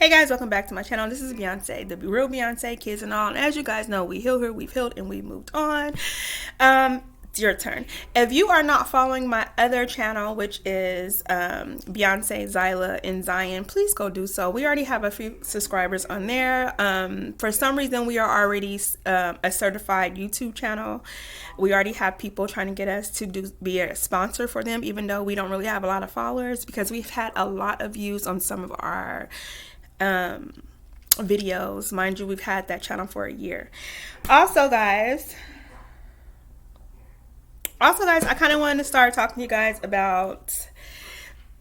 Hey guys, welcome back to my channel. This is Beyonce, the real Beyonce, kids and all. And as you guys know, we heal here, we've healed, and we moved on. It's your turn. If you are not following my other channel, which is Beyonce, Zyla, and Zion, please go do so. We already have a few subscribers on there. For some reason, we are already a certified YouTube channel. We already have people trying to get us to be a sponsor for them, even though we don't really have a lot of followers, because we've had a lot of views on some of our videos. Mind you, we've had that channel for a year. Also guys, I kind of wanted to start talking to you guys about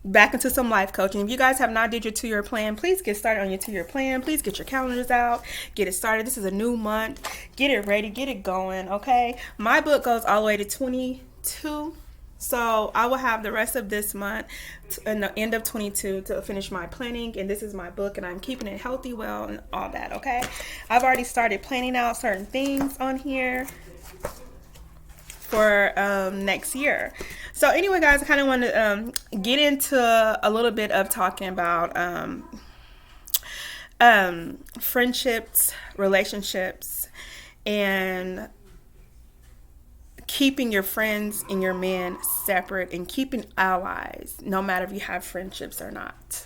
back into some life coaching. If you guys have not did your 2-year plan, please get started on your 2-year plan. Please get your calendars out, get it started. This is a new month. Get it ready, get it going. Okay, my book goes all the way to 22. So I will have the rest of this month and the end of 22 to finish my planning, and this is my book, and I'm keeping it healthy, well, and all that. Okay, I've already started planning out certain things on here for next year. So anyway guys, I kind of want to get into a little bit of talking about friendships, relationships, and keeping your friends and your men separate, and keeping allies, no matter if you have friendships or not.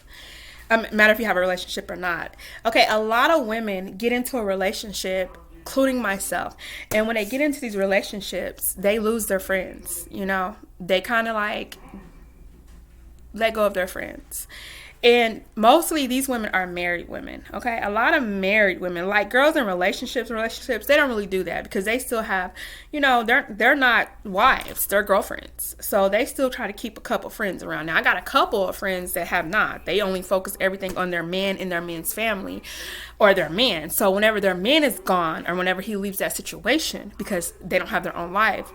Matter if you have a relationship or not. Okay, a lot of women get into a relationship, including myself, and when they get into these relationships, they lose their friends. You know, they kind of like let go of their friends. And mostly these women are married women, okay? A lot of married women, like girls in relationships, they don't really do that because they still have, you know, they're not wives, they're girlfriends. So they still try to keep a couple friends around. Now, I got a couple of friends that have not. They only focus everything on their man and their man's family or their man. So whenever their man is gone or whenever he leaves that situation because they don't have their own life,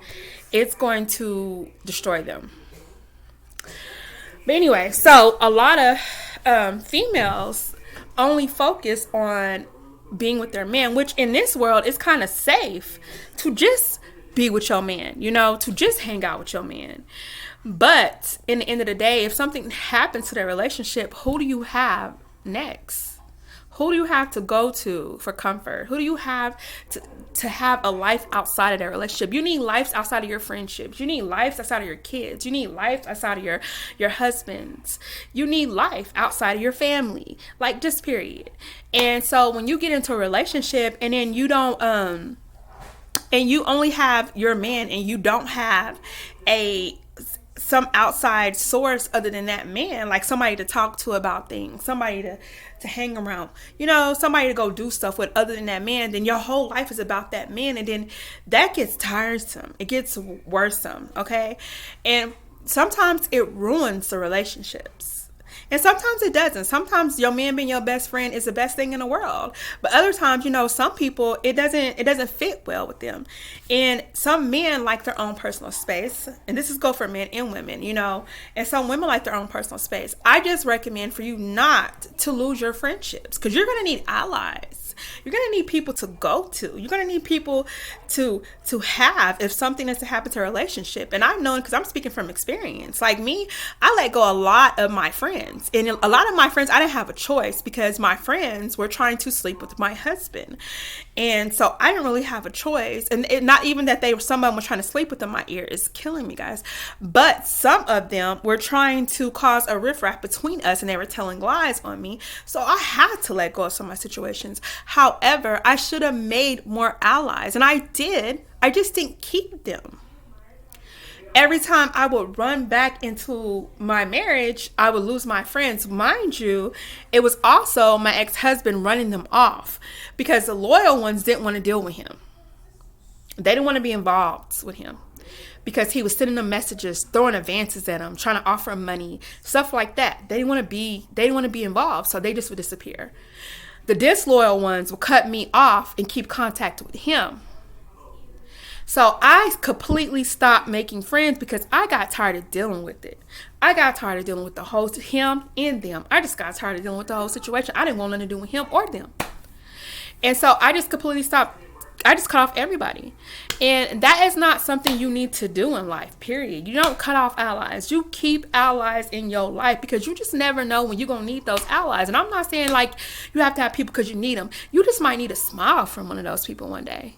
it's going to destroy them. But anyway, so a lot of females only focus on being with their man, which in this world is kind of safe to just be with your man, you know, to just hang out with your man. But in the end of the day, if something happens to their relationship, who do you have next? Who do you have to go to for comfort? Who do you have to have a life outside of their relationship? You need lives outside of your friendships. You need lives outside of your kids. You need life outside of your husbands. You need life outside of your family. Like, just period. And so when you get into a relationship and then you don't and you only have your man and you don't have some outside source other than that man, like somebody to talk to about things, somebody to hang around, you know, somebody to go do stuff with other than that man, then your whole life is about that man, and then that gets tiresome. It gets worrisome, okay? And sometimes it ruins the relationships. And sometimes it doesn't. Sometimes your man being your best friend is the best thing in the world. But other times, you know, some people, it doesn't fit well with them. And some men like their own personal space. And this is go for men and women, you know. And some women like their own personal space. I just recommend for you not to lose your friendships, because you're going to need allies. You're going to need people to go to. You're going to need people to have if something is to happen to a relationship. And I've known, because I'm speaking from experience. Like me, I let go a lot of my friends. And a lot of my friends, I didn't have a choice because my friends were trying to sleep with my husband. And so I didn't really have a choice. And not even that some of them were trying to sleep with them. My ear is killing me, guys. But some of them were trying to cause a riffraff between us, and they were telling lies on me. So I had to let go of some of my situations. However, I should have made more allies, and I did. I just didn't keep them. Every time I would run back into my marriage, I would lose my friends. Mind you, it was also my ex-husband running them off, because the loyal ones didn't want to deal with him. They didn't want to be involved with him because he was sending them messages, throwing advances at them, trying to offer them money, stuff like that. They didn't want to be involved, so they just would disappear. The disloyal ones will cut me off and keep contact with him. So I completely stopped making friends because I got tired of dealing with it. I got tired of dealing with the whole him and them. I just got tired of dealing with the whole situation. I didn't want nothing to do with him or them. And so I just completely stopped just cut off everybody. And that is not something you need to do in life, period. You don't cut off allies. You keep allies in your life because you just never know when you're going to need those allies. And I'm not saying like you have to have people because you need them. You just might need a smile from one of those people one day.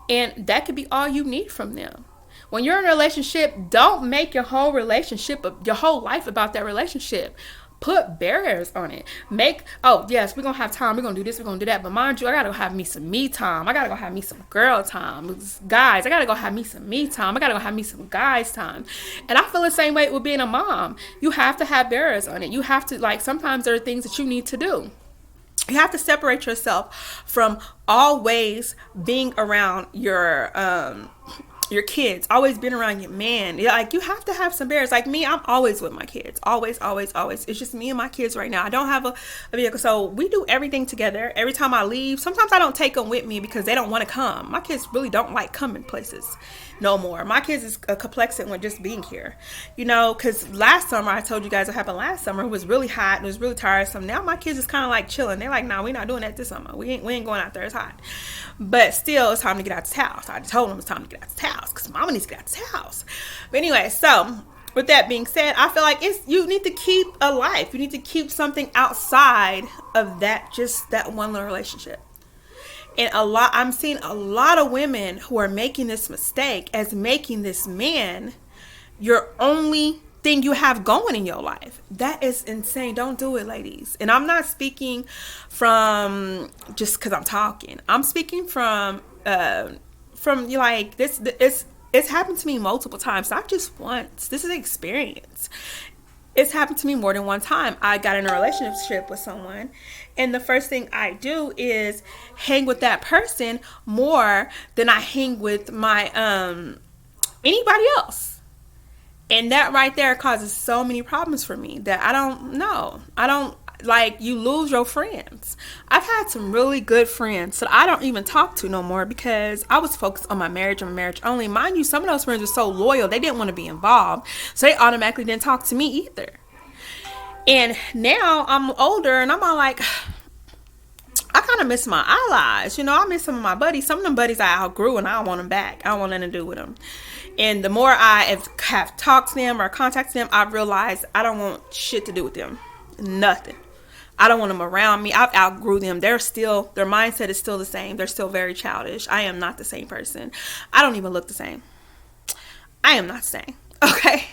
And that could be all you need from them. When you're in a relationship, don't make your whole relationship, your whole life about that relationship. Put barriers on it. Oh, yes, we're going to have time. We're going to do this. We're going to do that. But mind you, I got to go have me some me time. I got to go have me some girl time. Guys, I got to go have me some me time. I got to go have me some guys time. And I feel the same way with being a mom. You have to have barriers on it. You have to, like, sometimes there are things that you need to do. You have to separate yourself from always being around your kids, always being around your man. Like, you have to have some barriers. Like me, I'm always with my kids. Always, always, always. It's just me and my kids right now. I don't have a vehicle. So we do everything together. Every time I leave, sometimes I don't take them with me because they don't want to come. My kids really don't like coming places no more. My kids is complexing with just being here. You know, because last summer, I told you guys what happened last summer. It was really hot. And it was really tiresome. Now my kids is kind of like chilling. They're like, nah, we're not doing that this summer. We ain't going out there. It's hot. But still, it's time to get out the house. I told them it's time to get out the house because mama needs to get out the house. But anyway, so with that being said, I feel like you need to keep a life. You need to keep something outside of that, just that one little relationship. And I'm seeing a lot of women who are making this mistake as making this man your only thing you have going in your life. That is insane. Don't do it, ladies. And I'm not speaking from just because I'm talking. I'm speaking from like this. It's happened to me multiple times, not just once. This is experience. It's happened to me more than one time. I got in a relationship with someone, and the first thing I do is hang with that person more than I hang with my anybody else. And that right there causes so many problems for me that I don't know. You lose your friends. I've had some really good friends that I don't even talk to no more because I was focused on my marriage and my marriage only. Mind you, some of those friends were so loyal, they didn't want to be involved. So they automatically didn't talk to me either. And now I'm older and I'm all like, I kind of miss my allies. You know, I miss some of my buddies. Some of them buddies I outgrew and I don't want them back. I don't want nothing to do with them. And the more I have talked to them or contacted them, I've realized I don't want shit to do with them. Nothing. I don't want them around me. I've outgrew them. Their mindset is still the same. They're still very childish. I am not the same person. I don't even look the same. I am not the same. Okay.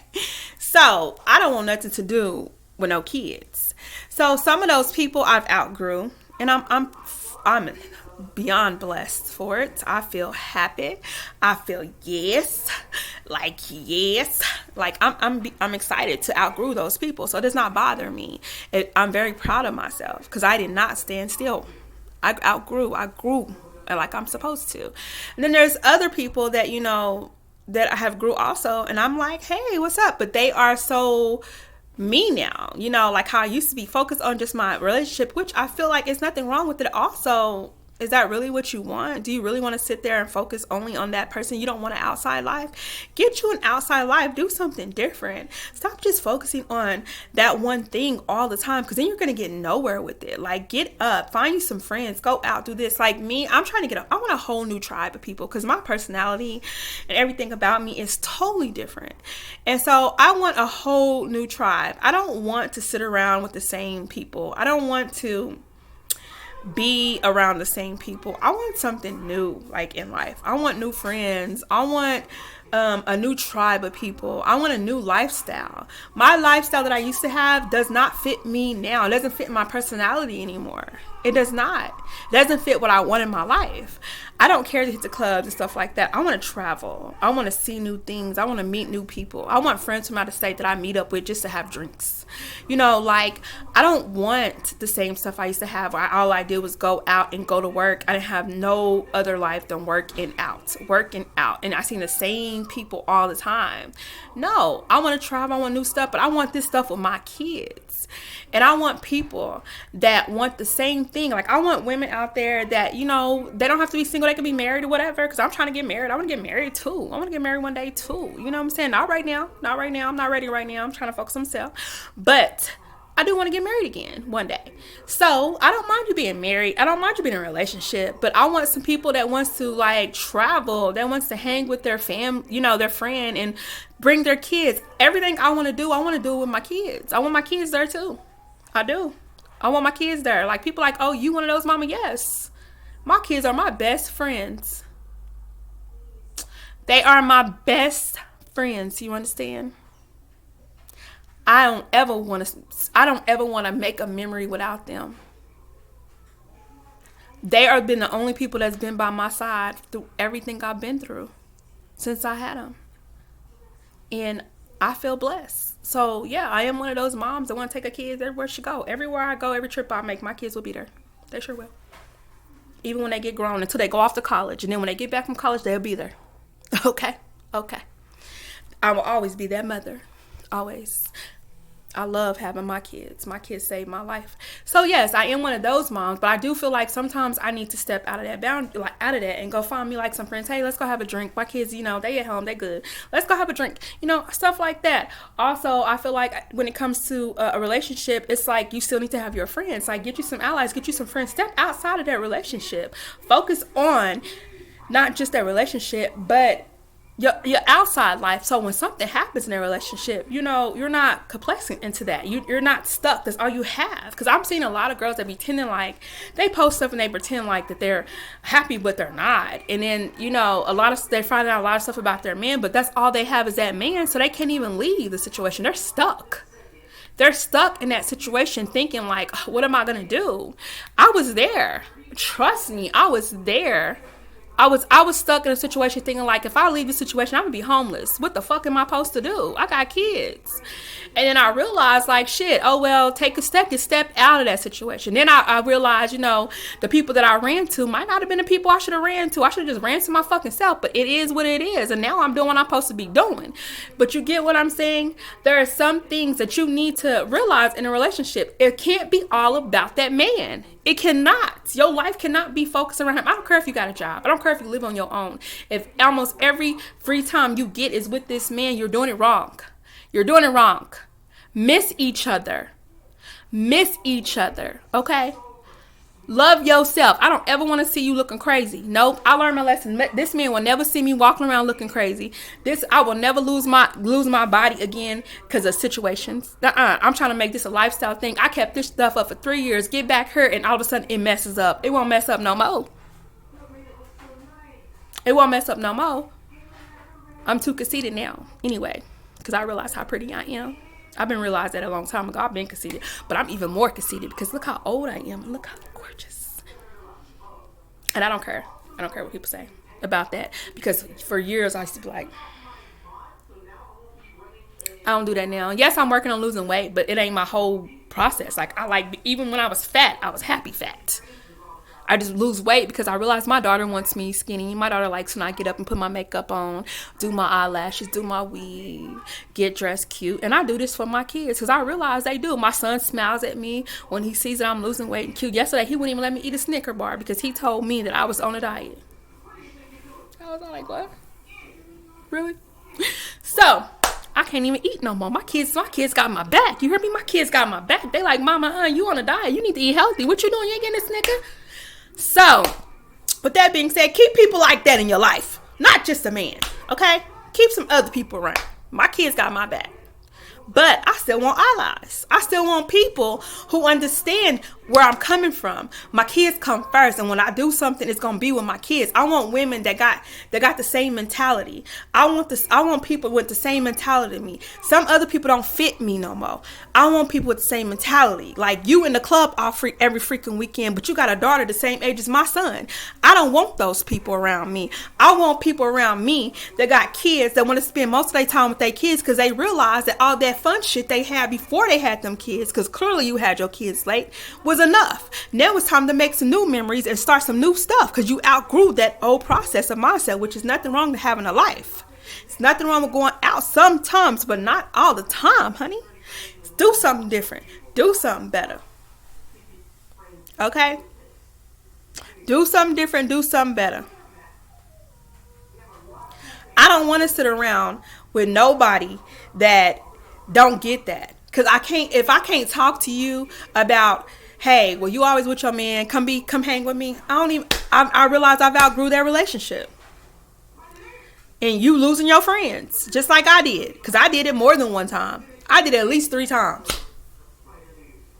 So I don't want nothing to do with no kids. So some of those people I've outgrew, and I'm beyond blessed for it. I feel happy. I feel yes. Like I'm excited to outgrow those people. So it does not bother me. I'm very proud of myself because I did not stand still. I grew like I'm supposed to. And then there's other people that, you know, that I have grew also. And I'm like, hey, what's up? But they are so me now, you know, like how I used to be focused on just my relationship, which I feel like there's nothing wrong with it. Also, is that really what you want? Do you really want to sit there and focus only on that person? You don't want an outside life? Get you an outside life. Do something different. Stop just focusing on that one thing all the time, because then you're going to get nowhere with it. Like, get up, find you some friends, go out, do this. Like me, I'm trying to I want a whole new tribe of people because my personality and everything about me is totally different. And so I want a whole new tribe. I don't want to sit around with the same people. I don't want to be around the same people. I want something new, like in life. I want new friends. I want a new tribe of people. I want a new lifestyle. My lifestyle that I used to have does not fit me now. It doesn't fit my personality anymore. It does not. It doesn't fit what I want in my life. I don't care to hit the clubs and stuff like that. I want to travel. I want to see new things. I want to meet new people. I want friends from out of state that I meet up with just to have drinks. You know, like, I don't want the same stuff I used to have where all I did was go out and go to work. I didn't have no other life than work and out. And I seen the same people all the time. No, I want to travel. I want new stuff, but I want this stuff with my kids. And I want people that want the same thing. Like, I want women out there that, you know, they don't have to be single. They can be married or whatever. Because I'm trying to get married. I want to get married too. I want to get married one day too. You know what I'm saying? Not right now. I'm not ready right now. I'm trying to focus on myself. But I do want to get married again one day. So I don't mind you being married. I don't mind you being in a relationship. But I want some people that wants to like travel, that wants to hang with their their friend, and bring their kids. Everything I want to do it with my kids. I want my kids there too. I do. I want my kids there. Like, people like, oh, you one of those, mama? Yes. My kids are my best friends. They are my best friends. You understand? I don't ever want to make a memory without them. They have been the only people that's been by my side through everything I've been through since I had them. And I feel blessed. So yeah, I am one of those moms that want to take her kids everywhere she go. Everywhere I go, every trip I make, my kids will be there. They sure will. Even when they get grown, until they go off to college. And then when they get back from college, they'll be there. Okay. I will always be that mother. Always. I love having my kids. My kids saved my life. So yes, I am one of those moms, but I do feel like sometimes I need to step out of that and go find me like some friends. Hey, let's go have a drink. My kids, they at home, they good. Let's go have a drink. Stuff like that. Also, I feel like when it comes to a relationship, it's like you still need to have your friends. Like, get you some allies, get you some friends. Step outside of that relationship. Focus on not just that relationship, but your outside life. So when something happens in a relationship, you're not complacent into that. You're not stuck. That's all you have. Because I'm seeing a lot of girls that be pretending like they post stuff and they pretend like that they're happy, but they're not. And then, they find out a lot of stuff about their man, but that's all they have is that man. So they can't even leave the situation. They're stuck. They're stuck in that situation thinking like, oh, what am I going to do? I was there. Trust me, I was there. I was stuck in a situation thinking like, if I leave this situation, I'm gonna be homeless. What the fuck am I supposed to do? I got kids. And then I realized like, shit, oh well, take a step out of that situation. Then I realized, the people that I ran to might not have been the people I should have ran to. I should have just ran to my fucking self, but it is what it is. And now I'm doing what I'm supposed to be doing. But you get what I'm saying? There are some things that you need to realize in a relationship. It can't be all about that man. It cannot. Your life cannot be focused around him. I don't care if you got a job. I don't care if you live on your own. If almost every free time you get is with this man, you're doing it wrong. You're doing it wrong. Miss each other. Okay? Love yourself. I don't ever want to see you looking crazy. Nope. I learned my lesson. This man will never see me walking around looking crazy. I will never lose my body again because of situations. I'm trying to make this a lifestyle thing. I kept this stuff up for 3 years, get back hurt, and all of a sudden it messes up. It won't mess up no more. I'm too conceited now. Anyway, because I realize how pretty I am. I've been realized that a long time ago. I've been conceited, but I'm even more conceited because look how old I am. Look how gorgeous. And I don't care. I don't care what people say about that, because for years I used to be like, I don't do that now. Yes, I'm working on losing weight, but it ain't my whole process. Even when I was fat, I was happy fat. I just lose weight because I realize my daughter wants me skinny. My daughter likes when I get up and put my makeup on, do my eyelashes, do my weave, get dressed cute. And I do this for my kids because I realize they do. My son smiles at me when he sees that I'm losing weight and cute. Yesterday, he wouldn't even let me eat a Snicker bar because he told me that I was on a diet. I was like, what? Really? So, I can't even eat no more. My kids got my back. You heard me? My kids got my back. They like, mama, you on a diet. You need to eat healthy. What you doing? You ain't getting a Snicker? So, with that being said, keep people like that in your life. Not just a man, okay? Keep some other people around. My kids got my back. But I still want allies. I still want people who understand where I'm coming from. My kids come first, and when I do something, it's gonna be with my kids. I want women that got the same mentality. I want people with the same mentality as me. Some other people don't fit me no more. I want people with the same mentality. Like you in the club every freaking weekend, but you got a daughter the same age as my son. I don't want those people around me. I want people around me that got kids that want to spend most of their time with their kids because they realize that all that fun shit they had before they had them kids, because clearly you had your kids late, was enough. Now it's time to make some new memories and start some new stuff because you outgrew that old process of mindset, which is nothing wrong with having a life. It's nothing wrong with going out sometimes, but not all the time, honey. Do something different. Do something better. Okay? Do something different. Do something better. I don't want to sit around with nobody that don't get that. Because if I can't talk to you about, hey, well, you always with your man, come hang with me. I realize I've outgrew that relationship. And you losing your friends, just like I did. Because I did it more than one time. I did it at least 3 times.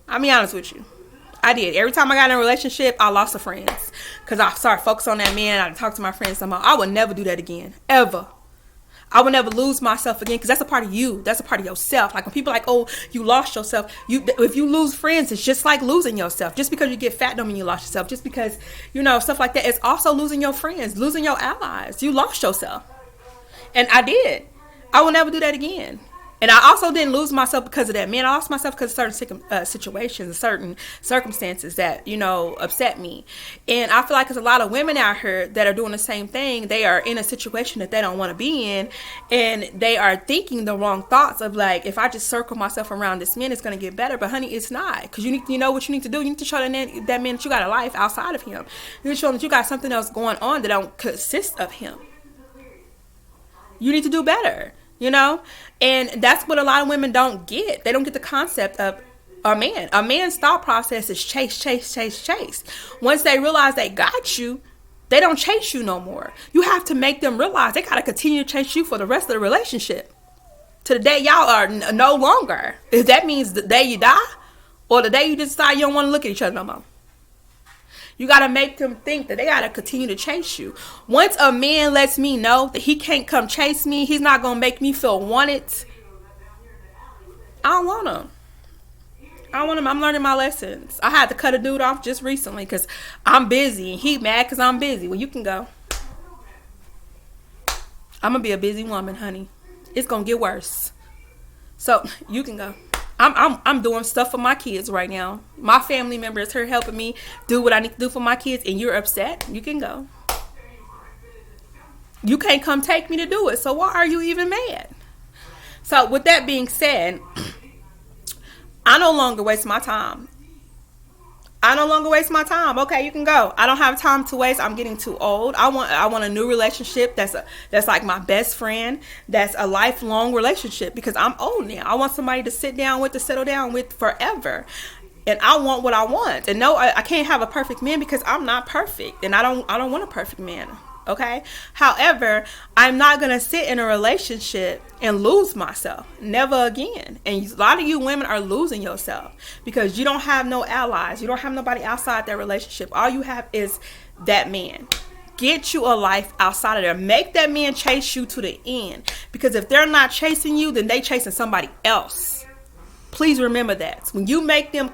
I'll be honest with you. I did. Every time I got in a relationship, I lost the friends. Because I started focusing on that man. I talked to my friends somehow. I would never do that again. Ever. I would never lose myself again, because that's a part of you. That's a part of yourself. Like when people are like, oh, you lost yourself. If you lose friends, it's just like losing yourself. Just because you get fat don't mean you lost yourself. Just because, stuff like that. It's also losing your friends, losing your allies. You lost yourself. And I did. I will never do that again. And I also didn't lose myself because of that. Man, I lost myself because of certain situations, certain circumstances that, upset me. And I feel like there's a lot of women out here that are doing the same thing. They are in a situation that they don't want to be in. And they are thinking the wrong thoughts of like, if I just circle myself around this man, it's going to get better. But honey, it's not. Because you know what you need to do. You need to show that man that you got a life outside of him. You need to show him that you got something else going on that don't consist of him. You need to do better. And that's what a lot of women don't get. They don't get the concept of a man. A man's thought process is chase. Once they realize they got you, they don't chase you no more. You have to make them realize they got to continue to chase you for the rest of the relationship. To the day y'all are no longer. If that means the day you die or the day you decide you don't want to look at each other no more. You got to make them think that they got to continue to chase you. Once a man lets me know that he can't come chase me, he's not going to make me feel wanted, I don't want him. I'm learning my lessons. I had to cut a dude off just recently because I'm busy. And he mad because I'm busy. Well, you can go. I'm going to be a busy woman, honey. It's going to get worse. So you can go. I'm doing stuff for my kids right now. My family member is here helping me do what I need to do for my kids, and you're upset. You can go. You can't come take me to do it, so why are you even mad? So with that being said, I no longer waste my time. Okay, you can go. I don't have time to waste. I'm getting too old. I want a new relationship that's like my best friend. That's a lifelong relationship because I'm old now. I want somebody to sit down with, to settle down with forever. And I want what I want. And no, I can't have a perfect man because I'm not perfect. And I don't want a perfect man. Okay. However, I'm not going to sit in a relationship and lose myself. Never again. And a lot of you women are losing yourself because you don't have no allies. You don't have nobody outside that relationship. All you have is that man. Get you a life outside of there. Make that man chase you to the end. Because if they're not chasing you, then they chasing somebody else. Please remember that. When you let them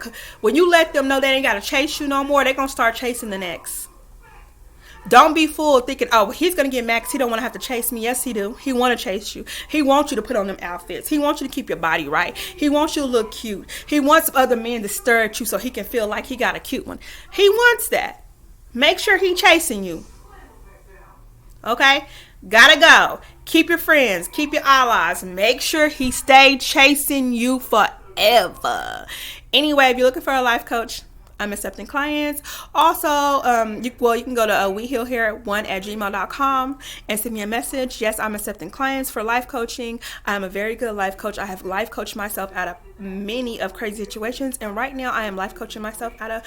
know they ain't got to chase you no more, they're going to start chasing the next. Don't be fooled thinking, oh, he's going to get mad because he don't want to have to chase me. Yes, he do. He want to chase you. He wants you to put on them outfits. He wants you to keep your body right. He wants you to look cute. He wants other men to stare at you so he can feel like he got a cute one. He wants that. Make sure he chasing you. Okay? Gotta go. Keep your friends. Keep your allies. Make sure he stay chasing you forever. Anyway, if you're looking for a life coach, I'm accepting clients. Also, you can go to wehealhair1@gmail.com and send me a message. Yes, I'm accepting clients for life coaching. I'm a very good life coach. I have life coached myself out of many of crazy situations, and right now I am life coaching myself out of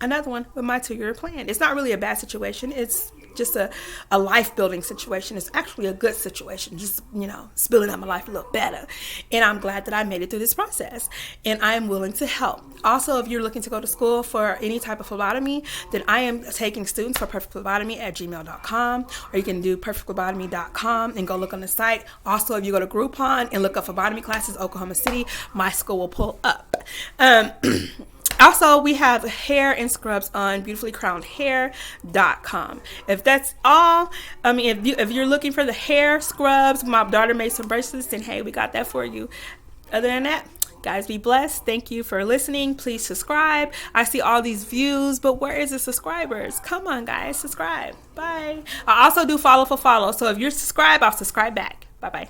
another one with my 2-year plan. It's not really a bad situation. It's just a life building situation. It's actually a good situation. Just, it's building up my life a little better. And I'm glad that I made it through this process. And I am willing to help. Also, if you're looking to go to school for any type of phlebotomy, then I am taking students for perfectphlebotomy@gmail.com, or you can do perfectphlebotomy.com and go look on the site. Also, if you go to Groupon and look up phlebotomy classes, Oklahoma City, my school will pull up. Also, we have hair and scrubs on beautifullycrownedhair.com. If that's all, if you're looking for the hair scrubs, my daughter made some bracelets, then hey, we got that for you. Other than that, guys, be blessed. Thank you for listening. Please subscribe. I see all these views, but where is the subscribers? Come on, guys, subscribe. Bye. I also do follow for follow. So if you're subscribed, I'll subscribe back. Bye-bye.